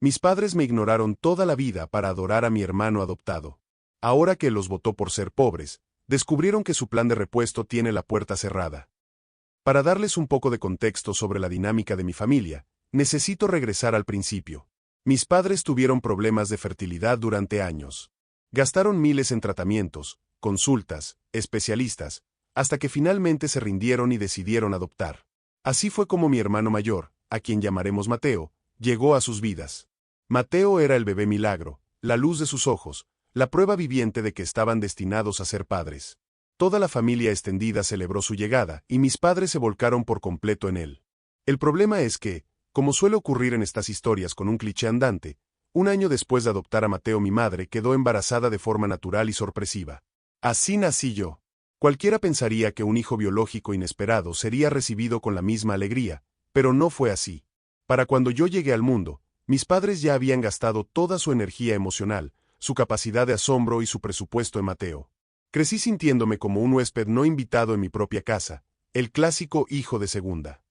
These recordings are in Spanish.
Mis padres me ignoraron toda la vida para adorar a mi hermano adoptado. Ahora que los votó por ser pobres, descubrieron que su plan de repuesto tiene la puerta cerrada. Para darles un poco de contexto sobre la dinámica de mi familia, necesito regresar al principio. Mis padres tuvieron problemas de fertilidad durante años. Gastaron miles en tratamientos, consultas, especialistas, hasta que finalmente se rindieron y decidieron adoptar. Así fue como mi hermano mayor, a quien llamaremos Mateo, llegó a sus vidas. Mateo era el bebé milagro, la luz de sus ojos, la prueba viviente de que estaban destinados a ser padres. Toda la familia extendida celebró su llegada y mis padres se volcaron por completo en él. El problema es que, como suele ocurrir en estas historias con un cliché andante, un año después de adoptar a Mateo mi madre quedó embarazada de forma natural y sorpresiva. Así nací yo. Cualquiera pensaría que un hijo biológico inesperado sería recibido con la misma alegría, pero no fue así. Para cuando yo llegué al mundo, mis padres ya habían gastado toda su energía emocional, su capacidad de asombro y su presupuesto en Mateo. Crecí sintiéndome como un huésped no invitado en mi propia casa, el clásico hijo de segunda.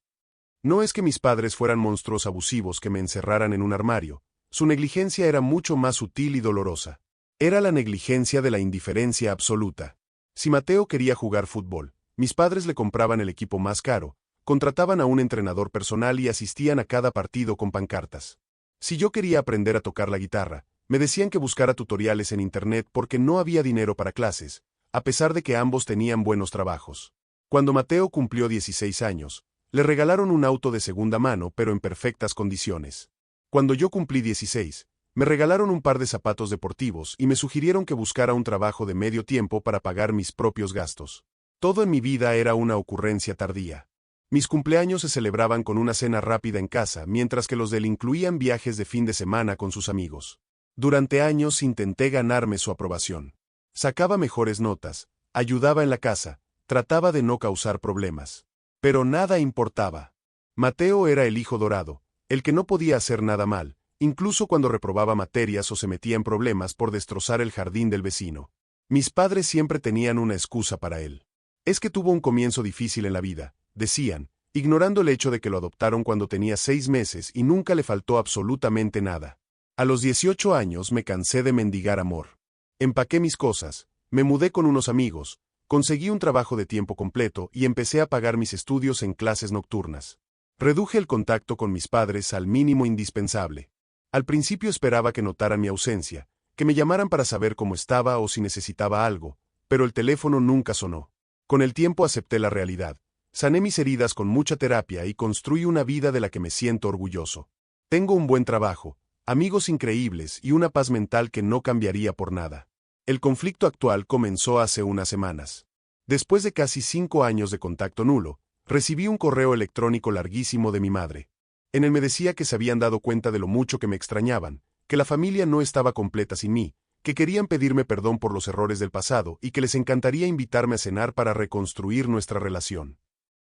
No es que mis padres fueran monstruos abusivos que me encerraran en un armario, su negligencia era mucho más sutil y dolorosa. Era la negligencia de la indiferencia absoluta. Si Mateo quería jugar fútbol, mis padres le compraban el equipo más caro, contrataban a un entrenador personal y asistían a cada partido con pancartas. Si yo quería aprender a tocar la guitarra, me decían que buscara tutoriales en internet porque no había dinero para clases, a pesar de que ambos tenían buenos trabajos. Cuando Mateo cumplió 16 años, le regalaron un auto de segunda mano pero en perfectas condiciones. Cuando yo cumplí 16, me regalaron un par de zapatos deportivos y me sugirieron que buscara un trabajo de medio tiempo para pagar mis propios gastos. Todo en mi vida era una ocurrencia tardía. Mis cumpleaños se celebraban con una cena rápida en casa, mientras que los de él incluían viajes de fin de semana con sus amigos. Durante años intenté ganarme su aprobación. Sacaba mejores notas, ayudaba en la casa, trataba de no causar problemas. Pero nada importaba. Mateo era el hijo dorado, el que no podía hacer nada mal, incluso cuando reprobaba materias o se metía en problemas por destrozar el jardín del vecino. Mis padres siempre tenían una excusa para él. Es que tuvo un comienzo difícil en la vida, decían, ignorando el hecho de que lo adoptaron cuando tenía 6 meses y nunca le faltó absolutamente nada. A los 18 años me cansé de mendigar amor. Empaqué mis cosas, me mudé con unos amigos, conseguí un trabajo de tiempo completo y empecé a pagar mis estudios en clases nocturnas. Reduje el contacto con mis padres al mínimo indispensable. Al principio esperaba que notaran mi ausencia, que me llamaran para saber cómo estaba o si necesitaba algo, pero el teléfono nunca sonó. Con el tiempo acepté la realidad. Sané mis heridas con mucha terapia y construí una vida de la que me siento orgulloso. Tengo un buen trabajo, amigos increíbles y una paz mental que no cambiaría por nada. El conflicto actual comenzó hace unas semanas. Después de casi 5 años de contacto nulo, recibí un correo electrónico larguísimo de mi madre. En él me decía que se habían dado cuenta de lo mucho que me extrañaban, que la familia no estaba completa sin mí, que querían pedirme perdón por los errores del pasado y que les encantaría invitarme a cenar para reconstruir nuestra relación.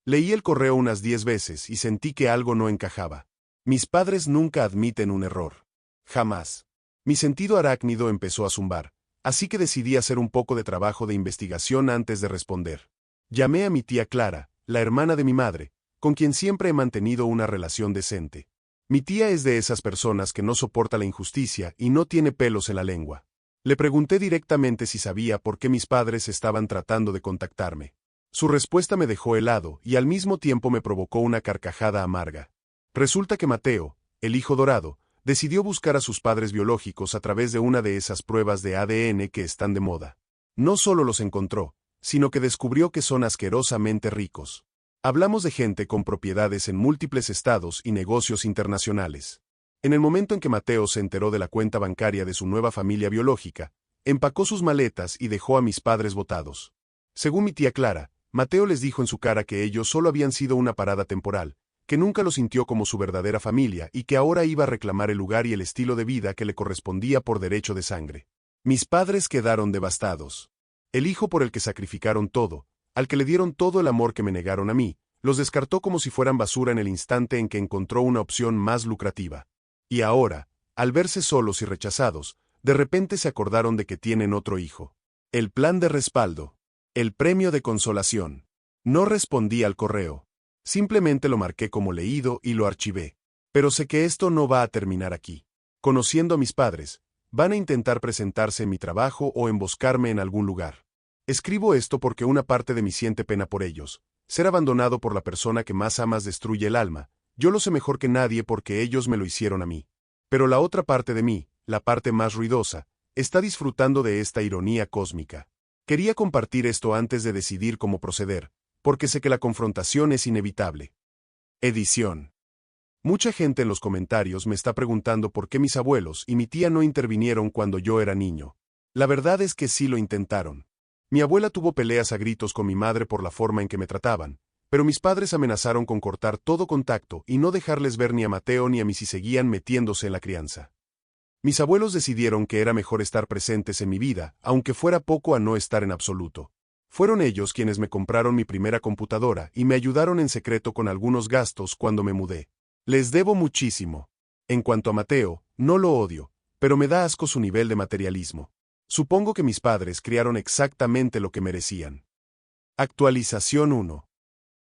Leí el correo unas 10 veces y sentí que algo no encajaba. Mis padres nunca admiten un error. Jamás. Mi sentido arácnido empezó a zumbar, así que decidí hacer un poco de trabajo de investigación antes de responder. Llamé a mi tía Clara, la hermana de mi madre, con quien siempre he mantenido una relación decente. Mi tía es de esas personas que no soporta la injusticia y no tiene pelos en la lengua. Le pregunté directamente si sabía por qué mis padres estaban tratando de contactarme. Su respuesta me dejó helado y al mismo tiempo me provocó una carcajada amarga. Resulta que Mateo, el hijo dorado, decidió buscar a sus padres biológicos a través de una de esas pruebas de ADN que están de moda. No solo los encontró, sino que descubrió que son asquerosamente ricos. Hablamos de gente con propiedades en múltiples estados y negocios internacionales. En el momento en que Mateo se enteró de la cuenta bancaria de su nueva familia biológica, empacó sus maletas y dejó a mis padres botados. Según mi tía Clara, Mateo les dijo en su cara que ellos solo habían sido una parada temporal, que nunca lo sintió como su verdadera familia y que ahora iba a reclamar el lugar y el estilo de vida que le correspondía por derecho de sangre. Mis padres quedaron devastados. El hijo por el que sacrificaron todo, al que le dieron todo el amor que me negaron a mí, los descartó como si fueran basura en el instante en que encontró una opción más lucrativa. Y ahora, al verse solos y rechazados, de repente se acordaron de que tienen otro hijo. El plan de respaldo. El premio de consolación. No respondí al correo. Simplemente lo marqué como leído y lo archivé. Pero sé que esto no va a terminar aquí. Conociendo a mis padres, van a intentar presentarse en mi trabajo o emboscarme en algún lugar. Escribo esto porque una parte de mí siente pena por ellos. Ser abandonado por la persona que más amas destruye el alma. Yo lo sé mejor que nadie porque ellos me lo hicieron a mí. Pero la otra parte de mí, la parte más ruidosa, está disfrutando de esta ironía cósmica. Quería compartir esto antes de decidir cómo proceder, porque sé que la confrontación es inevitable. Edición. Mucha gente en los comentarios me está preguntando por qué mis abuelos y mi tía no intervinieron cuando yo era niño. La verdad es que sí lo intentaron. Mi abuela tuvo peleas a gritos con mi madre por la forma en que me trataban, pero mis padres amenazaron con cortar todo contacto y no dejarles ver ni a Mateo ni a mí si seguían metiéndose en la crianza. Mis abuelos decidieron que era mejor estar presentes en mi vida, aunque fuera poco a no estar en absoluto. Fueron ellos quienes me compraron mi primera computadora y me ayudaron en secreto con algunos gastos cuando me mudé. Les debo muchísimo. En cuanto a Mateo, no lo odio, pero me da asco su nivel de materialismo. Supongo que mis padres criaron exactamente lo que merecían. Actualización 1.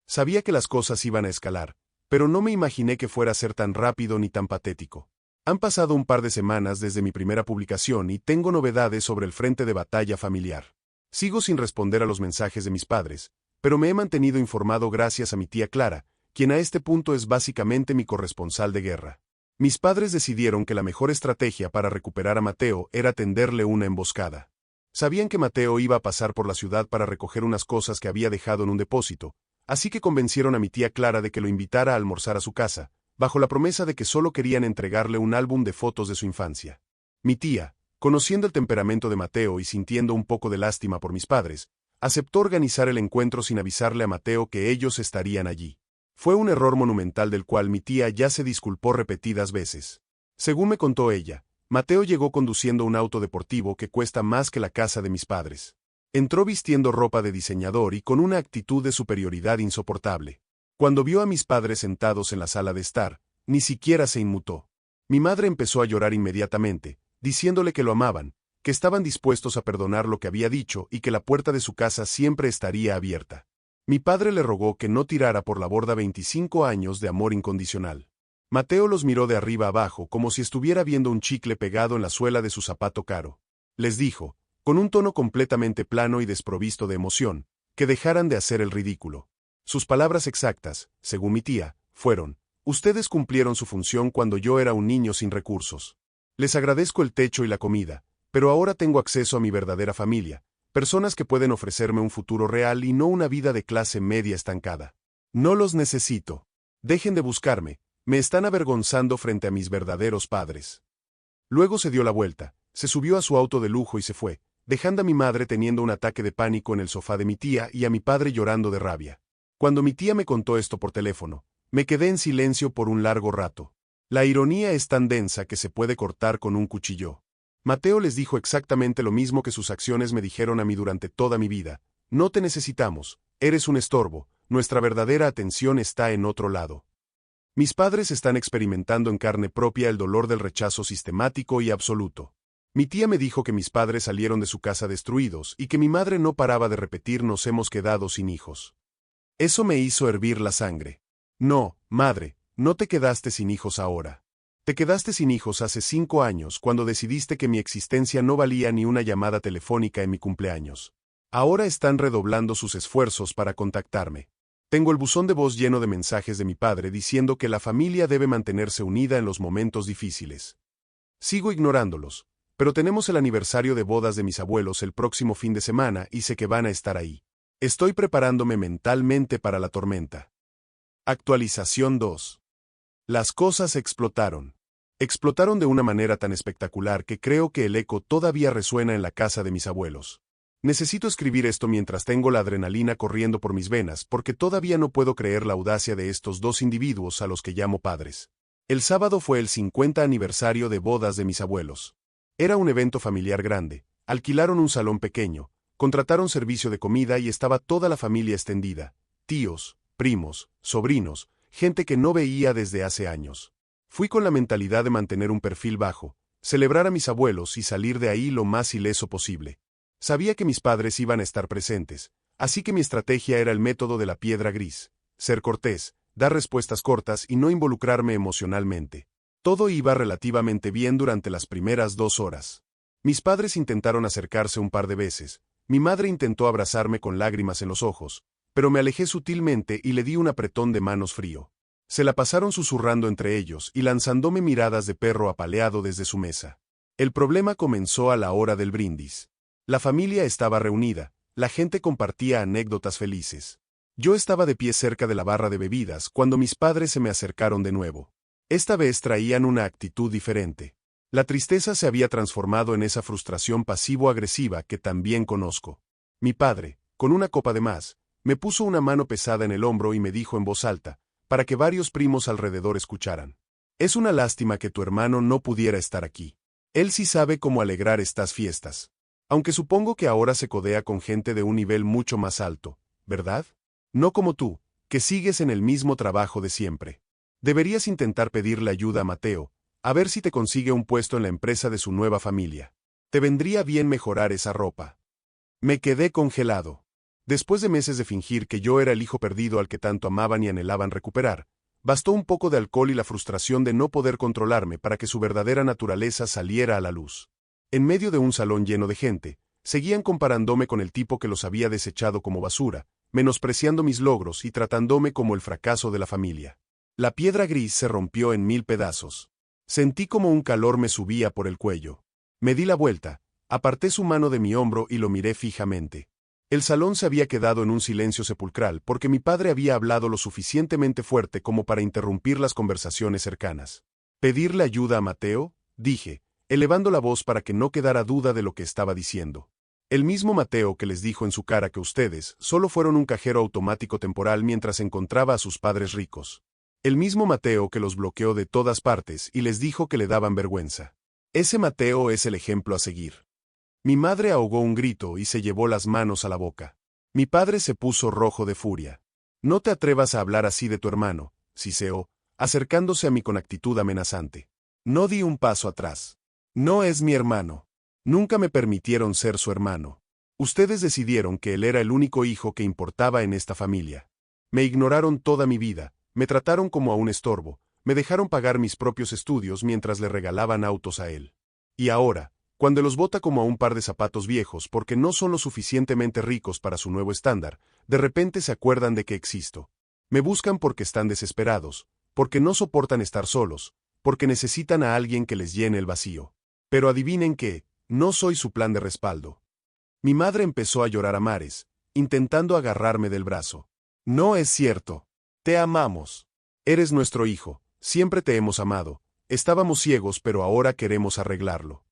Sabía que las cosas iban a escalar, pero no me imaginé que fuera a ser tan rápido ni tan patético. Han pasado un par de semanas desde mi primera publicación y tengo novedades sobre el frente de batalla familiar. Sigo sin responder a los mensajes de mis padres, pero me he mantenido informado gracias a mi tía Clara, quien a este punto es básicamente mi corresponsal de guerra. Mis padres decidieron que la mejor estrategia para recuperar a Mateo era tenderle una emboscada. Sabían que Mateo iba a pasar por la ciudad para recoger unas cosas que había dejado en un depósito, así que convencieron a mi tía Clara de que lo invitara a almorzar a su casa, bajo la promesa de que solo querían entregarle un álbum de fotos de su infancia. Mi tía, conociendo el temperamento de Mateo y sintiendo un poco de lástima por mis padres, aceptó organizar el encuentro sin avisarle a Mateo que ellos estarían allí. Fue un error monumental del cual mi tía ya se disculpó repetidas veces. Según me contó ella, Mateo llegó conduciendo un auto deportivo que cuesta más que la casa de mis padres. Entró vistiendo ropa de diseñador y con una actitud de superioridad insoportable. Cuando vio a mis padres sentados en la sala de estar, ni siquiera se inmutó. Mi madre empezó a llorar inmediatamente, diciéndole que lo amaban, que estaban dispuestos a perdonar lo que había dicho y que la puerta de su casa siempre estaría abierta. Mi padre le rogó que no tirara por la borda 25 años de amor incondicional. Mateo los miró de arriba abajo como si estuviera viendo un chicle pegado en la suela de su zapato caro. Les dijo, con un tono completamente plano y desprovisto de emoción, que dejaran de hacer el ridículo. Sus palabras exactas, según mi tía, fueron: ustedes cumplieron su función cuando yo era un niño sin recursos. Les agradezco el techo y la comida, pero ahora tengo acceso a mi verdadera familia, personas que pueden ofrecerme un futuro real y no una vida de clase media estancada. No los necesito. Dejen de buscarme, me están avergonzando frente a mis verdaderos padres. Luego se dio la vuelta, se subió a su auto de lujo y se fue, dejando a mi madre teniendo un ataque de pánico en el sofá de mi tía y a mi padre llorando de rabia. Cuando mi tía me contó esto por teléfono, me quedé en silencio por un largo rato. La ironía es tan densa que se puede cortar con un cuchillo. Mateo les dijo exactamente lo mismo que sus acciones me dijeron a mí durante toda mi vida: no te necesitamos, eres un estorbo, nuestra verdadera atención está en otro lado. Mis padres están experimentando en carne propia el dolor del rechazo sistemático y absoluto. Mi tía me dijo que mis padres salieron de su casa destruidos y que mi madre no paraba de repetir: nos hemos quedado sin hijos. Eso me hizo hervir la sangre. No, madre, no te quedaste sin hijos ahora. Te quedaste sin hijos hace 5 años cuando decidiste que mi existencia no valía ni una llamada telefónica en mi cumpleaños. Ahora están redoblando sus esfuerzos para contactarme. Tengo el buzón de voz lleno de mensajes de mi padre diciendo que la familia debe mantenerse unida en los momentos difíciles. Sigo ignorándolos, pero tenemos el aniversario de bodas de mis abuelos el próximo fin de semana y sé que van a estar ahí. Estoy preparándome mentalmente para la tormenta. Actualización 2. Las cosas explotaron. Explotaron de una manera tan espectacular que creo que el eco todavía resuena en la casa de mis abuelos. Necesito escribir esto mientras tengo la adrenalina corriendo por mis venas porque todavía no puedo creer la audacia de estos dos individuos a los que llamo padres. El sábado fue el 50 aniversario de bodas de mis abuelos. Era un evento familiar grande, alquilaron un salón pequeño, contrataron servicio de comida y estaba toda la familia extendida: tíos, primos, sobrinos, gente que no veía desde hace años. Fui con la mentalidad de mantener un perfil bajo, celebrar a mis abuelos y salir de ahí lo más ileso posible. Sabía que mis padres iban a estar presentes, así que mi estrategia era el método de la piedra gris: ser cortés, dar respuestas cortas y no involucrarme emocionalmente. Todo iba relativamente bien durante las primeras 2 horas. Mis padres intentaron acercarse un par de veces, mi madre intentó abrazarme con lágrimas en los ojos, pero me alejé sutilmente y le di un apretón de manos frío. Se la pasaron susurrando entre ellos y lanzándome miradas de perro apaleado desde su mesa. El problema comenzó a la hora del brindis. La familia estaba reunida, la gente compartía anécdotas felices. Yo estaba de pie cerca de la barra de bebidas cuando mis padres se me acercaron de nuevo. Esta vez traían una actitud diferente. La tristeza se había transformado en esa frustración pasivo-agresiva que también conozco. Mi padre, con una copa de más, me puso una mano pesada en el hombro y me dijo en voz alta, para que varios primos alrededor escucharan. Es una lástima que tu hermano no pudiera estar aquí. Él sí sabe cómo alegrar estas fiestas. Aunque supongo que ahora se codea con gente de un nivel mucho más alto, ¿verdad? No como tú, que sigues en el mismo trabajo de siempre. Deberías intentar pedirle ayuda a Mateo, a ver si te consigue un puesto en la empresa de su nueva familia. Te vendría bien mejorar esa ropa. Me quedé congelado. Después de meses de fingir que yo era el hijo perdido al que tanto amaban y anhelaban recuperar, bastó un poco de alcohol y la frustración de no poder controlarme para que su verdadera naturaleza saliera a la luz. En medio de un salón lleno de gente, seguían comparándome con el tipo que los había desechado como basura, menospreciando mis logros y tratándome como el fracaso de la familia. La piedra gris se rompió en 1000 pedazos. Sentí como un calor me subía por el cuello. Me di la vuelta, aparté su mano de mi hombro y lo miré fijamente. El salón se había quedado en un silencio sepulcral porque mi padre había hablado lo suficientemente fuerte como para interrumpir las conversaciones cercanas. ¿Pedirle ayuda a Mateo?, dije, elevando la voz para que no quedara duda de lo que estaba diciendo. El mismo Mateo que les dijo en su cara que ustedes solo fueron un cajero automático temporal mientras encontraba a sus padres ricos. El mismo Mateo que los bloqueó de todas partes y les dijo que le daban vergüenza. Ese Mateo es el ejemplo a seguir. Mi madre ahogó un grito y se llevó las manos a la boca. Mi padre se puso rojo de furia. No te atrevas a hablar así de tu hermano, siseó, acercándose a mí con actitud amenazante. No di un paso atrás. No es mi hermano. Nunca me permitieron ser su hermano. Ustedes decidieron que él era el único hijo que importaba en esta familia. Me ignoraron toda mi vida, me trataron como a un estorbo, me dejaron pagar mis propios estudios mientras le regalaban autos a él. Y ahora, cuando los bota como a un par de zapatos viejos porque no son lo suficientemente ricos para su nuevo estándar, de repente se acuerdan de que existo. Me buscan porque están desesperados, porque no soportan estar solos, porque necesitan a alguien que les llene el vacío. Pero adivinen qué, no soy su plan de respaldo. Mi madre empezó a llorar a mares, intentando agarrarme del brazo. No es cierto. Te amamos. Eres nuestro hijo, siempre te hemos amado. Estábamos ciegos pero ahora queremos arreglarlo.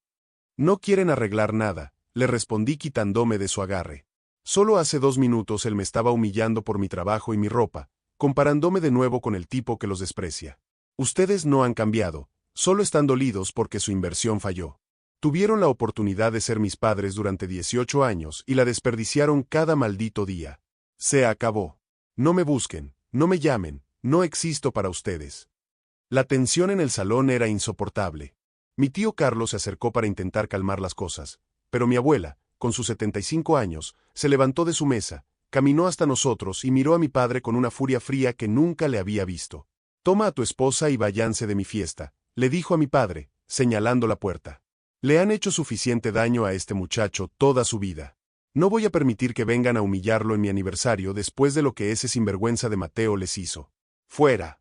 No quieren arreglar nada, le respondí quitándome de su agarre. Solo hace 2 minutos él me estaba humillando por mi trabajo y mi ropa, comparándome de nuevo con el tipo que los desprecia. Ustedes no han cambiado, solo están dolidos porque su inversión falló. Tuvieron la oportunidad de ser mis padres durante 18 años y la desperdiciaron cada maldito día. Se acabó. No me busquen, no me llamen, no existo para ustedes. La tensión en el salón era insoportable. Mi tío Carlos se acercó para intentar calmar las cosas, pero mi abuela, con sus 75 años, se levantó de su mesa, caminó hasta nosotros y miró a mi padre con una furia fría que nunca le había visto. Toma a tu esposa y váyanse de mi fiesta, le dijo a mi padre, señalando la puerta. Le han hecho suficiente daño a este muchacho toda su vida. No voy a permitir que vengan a humillarlo en mi aniversario después de lo que ese sinvergüenza de Mateo les hizo. ¡Fuera!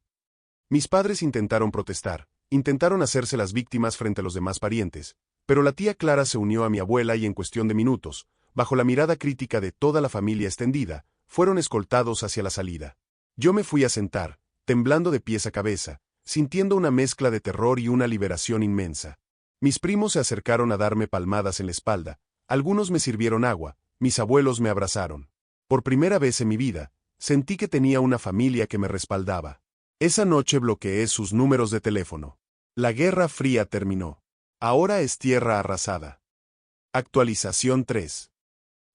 Mis padres intentaron protestar, intentaron hacerse las víctimas frente a los demás parientes, pero la tía Clara se unió a mi abuela y en cuestión de minutos, bajo la mirada crítica de toda la familia extendida, fueron escoltados hacia la salida. Yo me fui a sentar, temblando de pies a cabeza, sintiendo una mezcla de terror y una liberación inmensa. Mis primos se acercaron a darme palmadas en la espalda, algunos me sirvieron agua, mis abuelos me abrazaron. Por primera vez en mi vida, sentí que tenía una familia que me respaldaba. Esa noche bloqueé sus números de teléfono. La Guerra Fría terminó. Ahora es tierra arrasada. Actualización 3.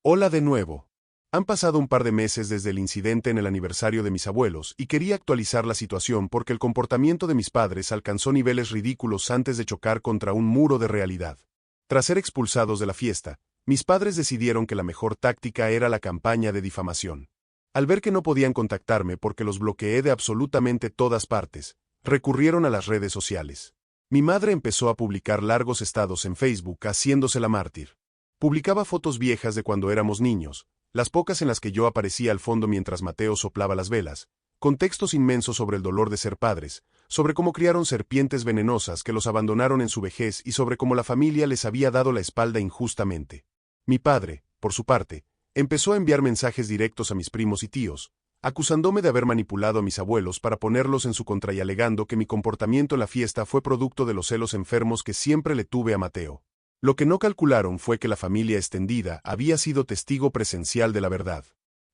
Hola de nuevo. Han pasado un par de meses desde el incidente en el aniversario de mis abuelos y quería actualizar la situación porque el comportamiento de mis padres alcanzó niveles ridículos antes de chocar contra un muro de realidad. Tras ser expulsados de la fiesta, mis padres decidieron que la mejor táctica era la campaña de difamación. Al ver que no podían contactarme porque los bloqueé de absolutamente todas partes, recurrieron a las redes sociales. Mi madre empezó a publicar largos estados en Facebook haciéndose la mártir. Publicaba fotos viejas de cuando éramos niños, las pocas en las que yo aparecía al fondo mientras Mateo soplaba las velas, con textos inmensos sobre el dolor de ser padres, sobre cómo criaron serpientes venenosas que los abandonaron en su vejez y sobre cómo la familia les había dado la espalda injustamente. Mi padre, por su parte, empezó a enviar mensajes directos a mis primos y tíos, acusándome de haber manipulado a mis abuelos para ponerlos en su contra y alegando que mi comportamiento en la fiesta fue producto de los celos enfermos que siempre le tuve a Mateo. Lo que no calcularon fue que la familia extendida había sido testigo presencial de la verdad.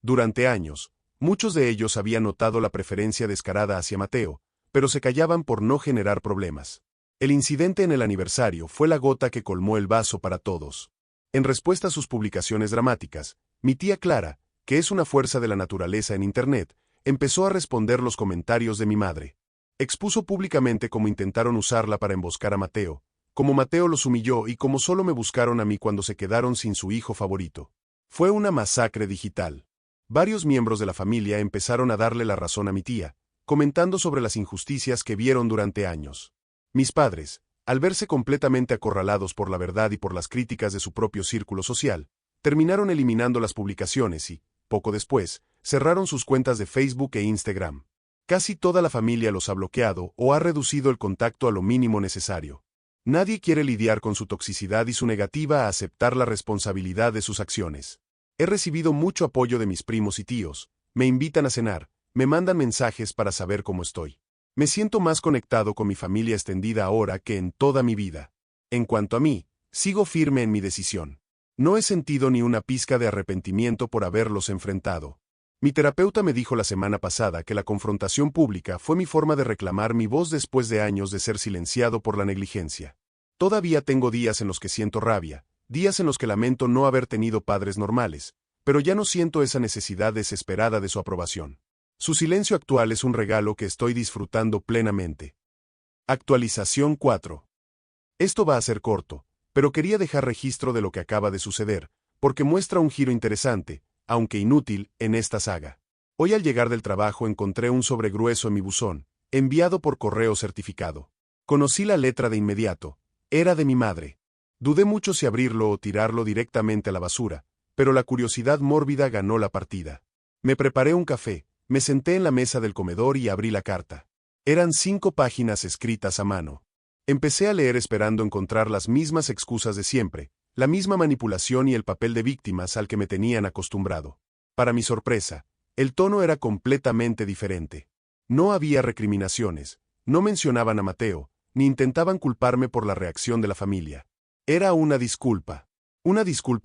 Durante años, muchos de ellos habían notado la preferencia descarada hacia Mateo, pero se callaban por no generar problemas. El incidente en el aniversario fue la gota que colmó el vaso para todos. En respuesta a sus publicaciones dramáticas, mi tía Clara, que es una fuerza de la naturaleza en Internet, empezó a responder los comentarios de mi madre. Expuso públicamente cómo intentaron usarla para emboscar a Mateo, cómo Mateo los humilló y cómo solo me buscaron a mí cuando se quedaron sin su hijo favorito. Fue una masacre digital. Varios miembros de la familia empezaron a darle la razón a mi tía, comentando sobre las injusticias que vieron durante años. Mis padres, al verse completamente acorralados por la verdad y por las críticas de su propio círculo social, terminaron eliminando las publicaciones y, poco después, cerraron sus cuentas de Facebook e Instagram. Casi toda la familia los ha bloqueado o ha reducido el contacto a lo mínimo necesario. Nadie quiere lidiar con su toxicidad y su negativa a aceptar la responsabilidad de sus acciones. He recibido mucho apoyo de mis primos y tíos, me invitan a cenar, me mandan mensajes para saber cómo estoy. Me siento más conectado con mi familia extendida ahora que en toda mi vida. En cuanto a mí, sigo firme en mi decisión. No he sentido ni una pizca de arrepentimiento por haberlos enfrentado. Mi terapeuta me dijo la semana pasada que la confrontación pública fue mi forma de reclamar mi voz después de años de ser silenciado por la negligencia. Todavía tengo días en los que siento rabia, días en los que lamento no haber tenido padres normales, pero ya no siento esa necesidad desesperada de su aprobación. Su silencio actual es un regalo que estoy disfrutando plenamente. Actualización 4. Esto va a ser corto, pero quería dejar registro de lo que acaba de suceder, porque muestra un giro interesante, aunque inútil, en esta saga. Hoy al llegar del trabajo encontré un sobre grueso en mi buzón, enviado por correo certificado. Conocí la letra de inmediato, era de mi madre. Dudé mucho si abrirlo o tirarlo directamente a la basura, pero la curiosidad mórbida ganó la partida. Me preparé un café, me senté en la mesa del comedor y abrí la carta. Eran 5 páginas escritas a mano. Empecé a leer esperando encontrar las mismas excusas de siempre, la misma manipulación y el papel de víctimas al que me tenían acostumbrado. Para mi sorpresa, el tono era completamente diferente. No había recriminaciones, no mencionaban a Mateo, ni intentaban culparme por la reacción de la familia. Era una disculpa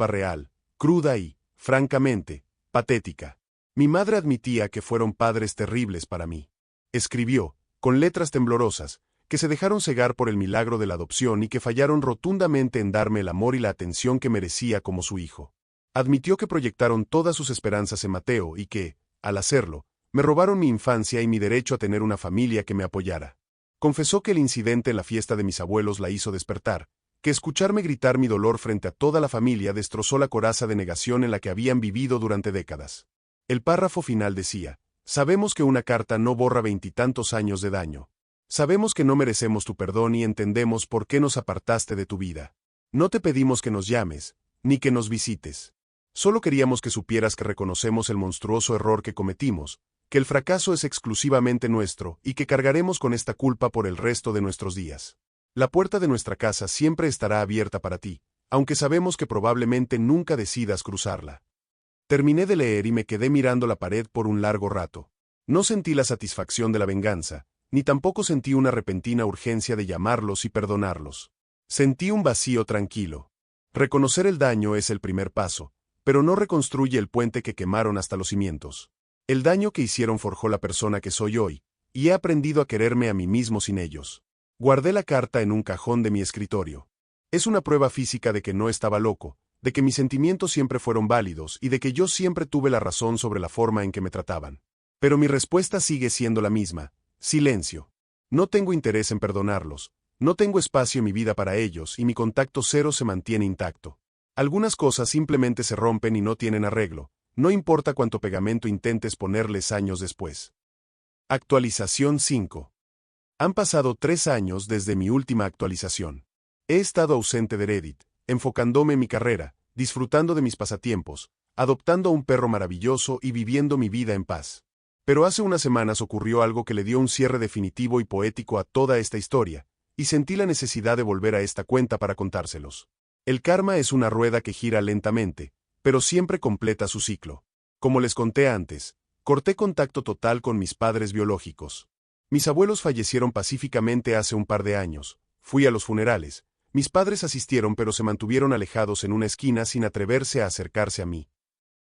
real, cruda y, francamente, patética. Mi madre admitía que fueron padres terribles para mí. Escribió, con letras temblorosas, que se dejaron cegar por el milagro de la adopción y que fallaron rotundamente en darme el amor y la atención que merecía como su hijo. Admitió que proyectaron todas sus esperanzas en Mateo y que, al hacerlo, me robaron mi infancia y mi derecho a tener una familia que me apoyara. Confesó que el incidente en la fiesta de mis abuelos la hizo despertar, que escucharme gritar mi dolor frente a toda la familia destrozó la coraza de negación en la que habían vivido durante décadas. El párrafo final decía, sabemos que una carta no borra 20 y tantos años de daño. Sabemos que no merecemos tu perdón y entendemos por qué nos apartaste de tu vida. No te pedimos que nos llames, ni que nos visites. Solo queríamos que supieras que reconocemos el monstruoso error que cometimos, que el fracaso es exclusivamente nuestro y que cargaremos con esta culpa por el resto de nuestros días. La puerta de nuestra casa siempre estará abierta para ti, aunque sabemos que probablemente nunca decidas cruzarla. Terminé de leer y me quedé mirando la pared por un largo rato. No sentí la satisfacción de la venganza, ni tampoco sentí una repentina urgencia de llamarlos y perdonarlos. Sentí un vacío tranquilo. Reconocer el daño es el primer paso, pero no reconstruye el puente que quemaron hasta los cimientos. El daño que hicieron forjó la persona que soy hoy, y he aprendido a quererme a mí mismo sin ellos. Guardé la carta en un cajón de mi escritorio. Es una prueba física de que no estaba loco, de que mis sentimientos siempre fueron válidos y de que yo siempre tuve la razón sobre la forma en que me trataban. Pero mi respuesta sigue siendo la misma. Silencio. No tengo interés en perdonarlos, no tengo espacio en mi vida para ellos y mi contacto cero se mantiene intacto. Algunas cosas simplemente se rompen y no tienen arreglo, no importa cuánto pegamento intentes ponerles años después. Actualización 5. Han pasado 3 años desde mi última actualización. He estado ausente de Reddit, enfocándome en mi carrera, disfrutando de mis pasatiempos, adoptando a un perro maravilloso y viviendo mi vida en paz. Pero hace unas semanas ocurrió algo que le dio un cierre definitivo y poético a toda esta historia, y sentí la necesidad de volver a esta cuenta para contárselos. El karma es una rueda que gira lentamente, pero siempre completa su ciclo. Como les conté antes, corté contacto total con mis padres biológicos. Mis abuelos fallecieron pacíficamente hace un par de años. Fui a los funerales. Mis padres asistieron pero se mantuvieron alejados en una esquina sin atreverse a acercarse a mí.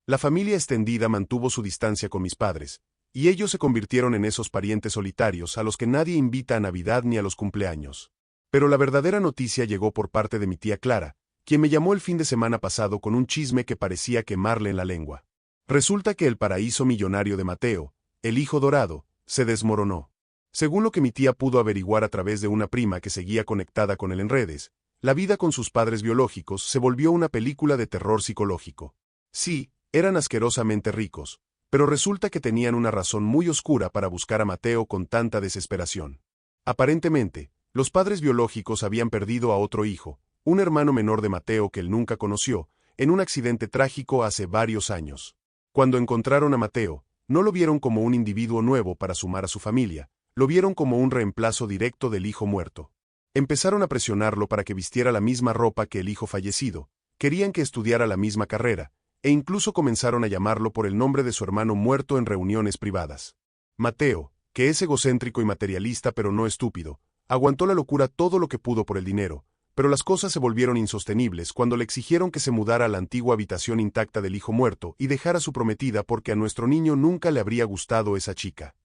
La familia extendida mantuvo su distancia con mis padres, y ellos se convirtieron en esos parientes solitarios a los que nadie invita a Navidad ni a los cumpleaños. Pero la verdadera noticia llegó por parte de mi tía Clara, quien me llamó el fin de semana pasado con un chisme que parecía quemarle en la lengua. Resulta que el paraíso millonario de Mateo, el hijo dorado, se desmoronó. Según lo que mi tía pudo averiguar a través de una prima que seguía conectada con él en redes, la vida con sus padres biológicos se volvió una película de terror psicológico. Sí, eran asquerosamente ricos, pero resulta que tenían una razón muy oscura para buscar a Mateo con tanta desesperación. Aparentemente, los padres biológicos habían perdido a otro hijo, un hermano menor de Mateo que él nunca conoció, en un accidente trágico hace varios años. Cuando encontraron a Mateo, no lo vieron como un individuo nuevo para sumar a su familia, lo vieron como un reemplazo directo del hijo muerto. Empezaron a presionarlo para que vistiera la misma ropa que el hijo fallecido, querían que estudiara la misma carrera, e incluso comenzaron a llamarlo por el nombre de su hermano muerto en reuniones privadas. Mateo, que es egocéntrico y materialista pero no estúpido, aguantó la locura todo lo que pudo por el dinero, pero las cosas se volvieron insostenibles cuando le exigieron que se mudara a la antigua habitación intacta del hijo muerto y dejara a su prometida porque a nuestro niño nunca le habría gustado esa chica.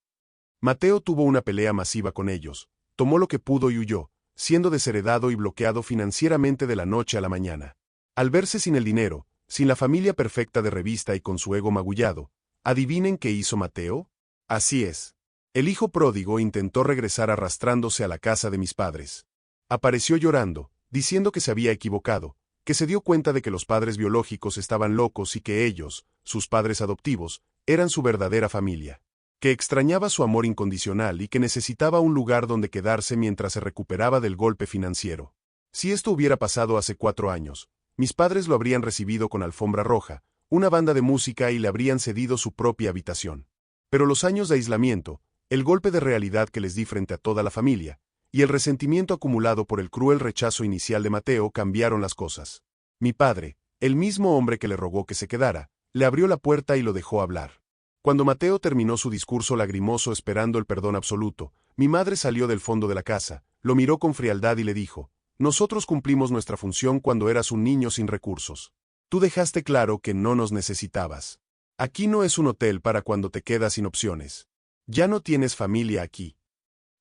Mateo tuvo una pelea masiva con ellos, tomó lo que pudo y huyó, siendo desheredado y bloqueado financieramente de la noche a la mañana. Al verse sin el dinero, sin la familia perfecta de revista y con su ego magullado, ¿adivinen qué hizo Mateo? Así es. El hijo pródigo intentó regresar arrastrándose a la casa de mis padres. Apareció llorando, diciendo que se había equivocado, que se dio cuenta de que los padres biológicos estaban locos y que ellos, sus padres adoptivos, eran su verdadera familia. Que extrañaba su amor incondicional y que necesitaba un lugar donde quedarse mientras se recuperaba del golpe financiero. Si esto hubiera pasado hace 4 años, mis padres lo habrían recibido con alfombra roja, una banda de música y le habrían cedido su propia habitación. Pero los años de aislamiento, el golpe de realidad que les di frente a toda la familia, y el resentimiento acumulado por el cruel rechazo inicial de Mateo cambiaron las cosas. Mi padre, el mismo hombre que le rogó que se quedara, le abrió la puerta y lo dejó hablar. Cuando Mateo terminó su discurso lagrimoso esperando el perdón absoluto, mi madre salió del fondo de la casa, lo miró con frialdad y le dijo: «Nosotros cumplimos nuestra función cuando eras un niño sin recursos. Tú dejaste claro que no nos necesitabas. Aquí no es un hotel para cuando te quedas sin opciones. Ya no tienes familia aquí».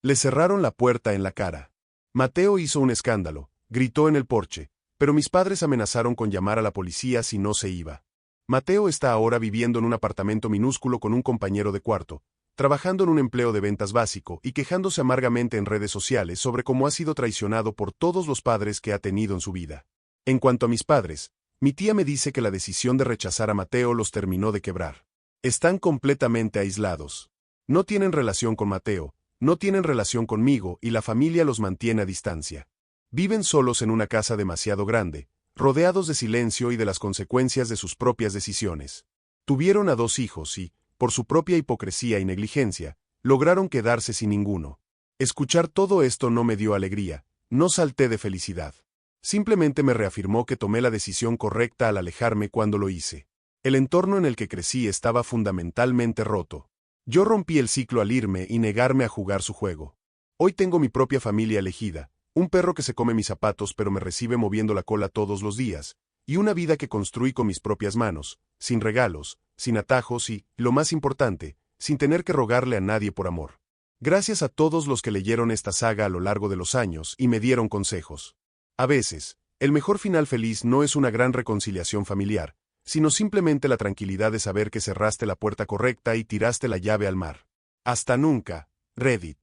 Le cerraron la puerta en la cara. Mateo hizo un escándalo, gritó en el porche, pero mis padres amenazaron con llamar a la policía si no se iba. Mateo está ahora viviendo en un apartamento minúsculo con un compañero de cuarto, trabajando en un empleo de ventas básico y quejándose amargamente en redes sociales sobre cómo ha sido traicionado por todos los padres que ha tenido en su vida. En cuanto a mis padres, mi tía me dice que la decisión de rechazar a Mateo los terminó de quebrar. Están completamente aislados. No tienen relación con Mateo, no tienen relación conmigo y la familia los mantiene a distancia. Viven solos en una casa demasiado grande, rodeados de silencio y de las consecuencias de sus propias decisiones. Tuvieron a 2 hijos y, por su propia hipocresía y negligencia, lograron quedarse sin ninguno. Escuchar todo esto no me dio alegría, no salté de felicidad. Simplemente me reafirmó que tomé la decisión correcta al alejarme cuando lo hice. El entorno en el que crecí estaba fundamentalmente roto. Yo rompí el ciclo al irme y negarme a jugar su juego. Hoy tengo mi propia familia elegida, un perro que se come mis zapatos pero me recibe moviendo la cola todos los días, y una vida que construí con mis propias manos, sin regalos, sin atajos y, lo más importante, sin tener que rogarle a nadie por amor. Gracias a todos los que leyeron esta saga a lo largo de los años y me dieron consejos. A veces, el mejor final feliz no es una gran reconciliación familiar, sino simplemente la tranquilidad de saber que cerraste la puerta correcta y tiraste la llave al mar. Hasta nunca, Reddit.